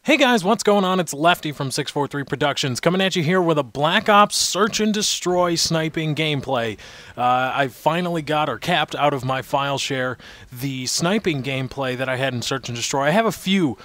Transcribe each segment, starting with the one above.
Hey guys, what's going on? It's Lefty from 643 Productions coming at you here with a Black Ops Search and Destroy sniping gameplay. I finally got, or capped out of my file share, the sniping gameplay that I had in Search and Destroy. I have a few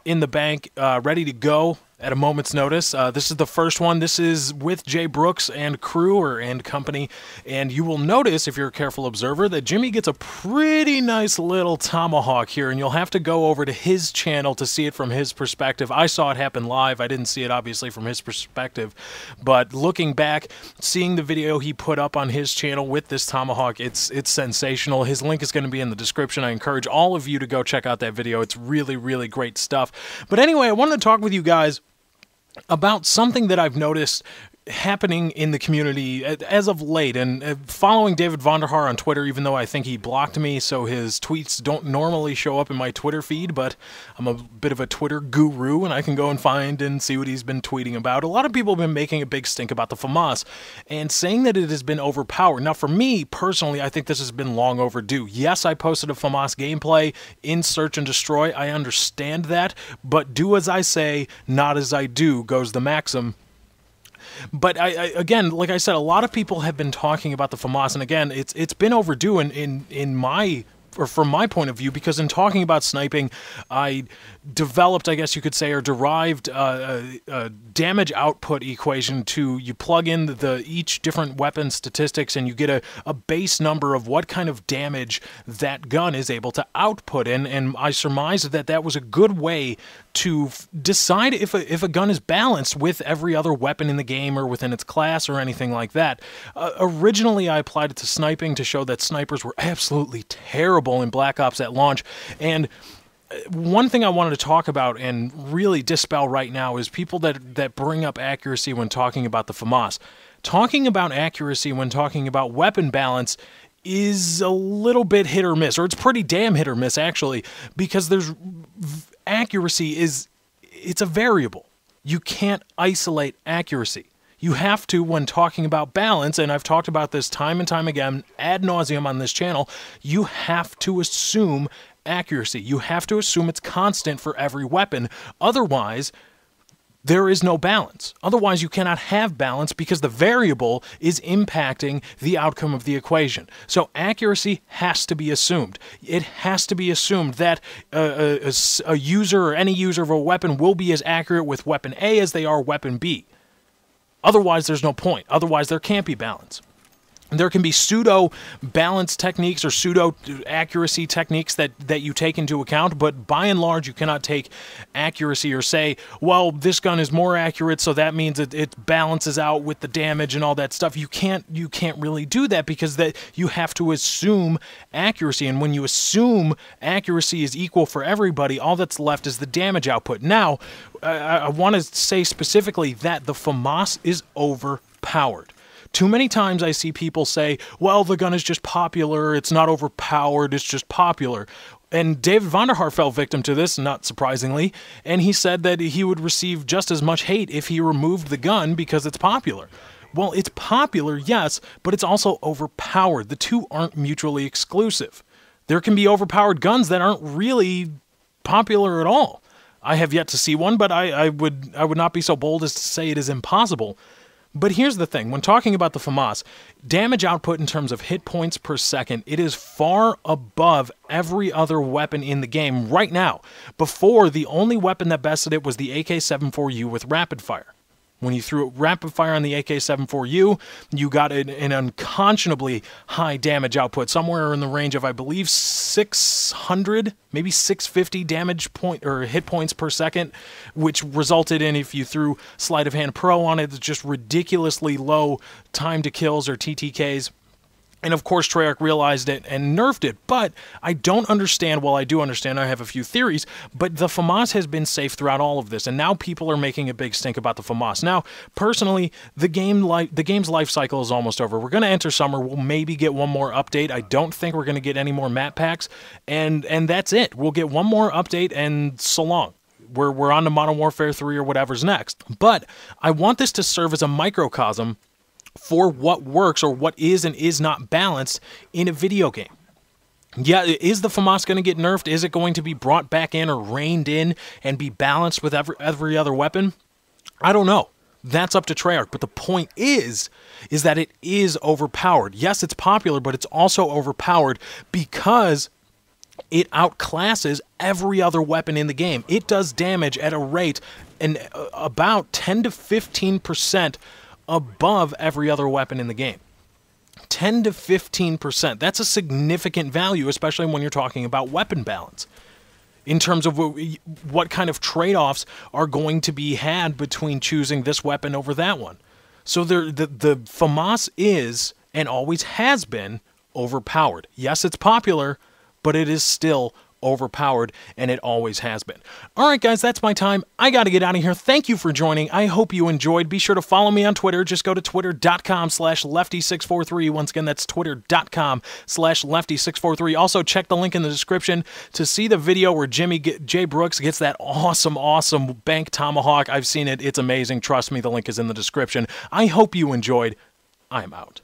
in the bank ready to go at a moment's notice. This is the first one. This is with Jay Brooks and crew and company, and you will notice, if you're a careful observer, that Jimmy gets a pretty nice little tomahawk here, and you'll have to go over to his channel to see it from his perspective. I saw it happen live. I didn't see it, obviously, from his perspective, but looking back, seeing the video he put up on his channel with this tomahawk, it's sensational. His link is going to be in the description. I encourage all of you to go check out that video. It's really, really great stuff. But anyway, I wanted to talk with you guys about something that I've noticed happening in the community as of late, and following David Vonderhaar on Twitter, even though I think he blocked me, so his tweets don't normally show up in my Twitter feed, but I'm a bit of a Twitter guru, and I can go and find and see what he's been tweeting about. A lot of people have been making a big stink about the Famas, and saying that it has been overpowered. Now, for me, personally, I think this has been long overdue. Yes, I posted a Famas gameplay in Search and Destroy. I understand that, but do as I say, not as I do, goes the maxim. But again, like I said, a lot of people have been talking about the Famas, and again, it's been overdue in my, or from my point of view, because in talking about sniping, I developed, I guess you could say, or derived a damage output equation to, you plug in each different weapon statistics and you get a base number of what kind of damage that gun is able to output, and I surmised that that was a good way to decide if a gun is balanced with every other weapon in the game or within its class or anything like that. Originally, I applied it to sniping to show that snipers were absolutely terrible in Black Ops at launch, and one thing I wanted to talk about and really dispel right now is people that bring up accuracy when talking about the Famas. Talking about accuracy when talking about weapon balance is a little bit hit or miss, or it's pretty damn hit or miss, actually, because accuracy it's a variable. You can't isolate accuracy. You have to, when talking about balance, and I've talked about this time and time again, ad nauseum on this channel, you have to assume accuracy. You have to assume it's constant for every weapon. Otherwise, there is no balance. Otherwise, you cannot have balance because the variable is impacting the outcome of the equation. So accuracy has to be assumed. It has to be assumed that a user or any user of a weapon will be as accurate with weapon A as they are weapon B. Otherwise, there's no point. Otherwise, there can't be balance. There can be pseudo-balance techniques or pseudo-accuracy techniques that you take into account, but by and large, you cannot take accuracy or say, well, this gun is more accurate, so that means it balances out with the damage and all that stuff. You can't really do that, because you have to assume accuracy, and when you assume accuracy is equal for everybody, all that's left is the damage output. Now, I want to say specifically that the Famas is overpowered. Too many times I see people say, well, the gun is just popular, it's not overpowered, it's just popular. And David Vonderhaar fell victim to this, not surprisingly, and he said that he would receive just as much hate if he removed the gun because it's popular. Well, it's popular, yes, but it's also overpowered. The two aren't mutually exclusive. There can be overpowered guns that aren't really popular at all. I have yet to see one, but I would not be so bold as to say it is impossible. But here's the thing, when talking about the Famas, damage output in terms of hit points per second, it is far above every other weapon in the game right now. Before, the only weapon that bested it was the AK-74U with rapid fire. When you threw rapid fire on the AK-74U, you got an unconscionably high damage output, somewhere in the range of, I believe, 600, maybe 650 damage point or hit points per second, which resulted in, if you threw Sleight of Hand Pro on it, it's just ridiculously low time to kills or TTKs. And of course, Treyarch realized it and nerfed it, but I don't understand, well, I do understand, I have a few theories, but the Famas has been safe throughout all of this, and now people are making a big stink about the Famas. Now, personally, the game's life cycle is almost over. We're going to enter summer, we'll maybe get one more update. I don't think we're going to get any more map packs, and that's it. We'll get one more update, and so long. We're on to Modern Warfare 3 or whatever's next. But I want this to serve as a microcosm for what works or what is and is not balanced in a video game. Yeah, is the Famas going to get nerfed? Is it going to be brought back in or reined in and be balanced with every other weapon? I don't know. That's up to Treyarch. But the point is that it is overpowered. Yes, it's popular, but it's also overpowered because it outclasses every other weapon in the game. It does damage at a rate about 10 to 15% above every other weapon in the game. 10 to 15%. That's a significant value, especially when you're talking about weapon balance. In terms of what kind of trade-offs are going to be had between choosing this weapon over that one. So the Famas is, and always has been, overpowered. Yes, it's popular, but it is still overpowered, and it always has been. All right, guys, that's my time. I got to get out of here. Thank you for joining. I hope you enjoyed. Be sure to follow me on Twitter. Just go to twitter.com/lefty643. Once again, that's twitter.com/lefty643. Also, check the link in the description to see the video where Jay Brooks gets that awesome bank tomahawk. I've seen it. It's amazing. Trust me, the link is in the description. I hope you enjoyed. I'm out.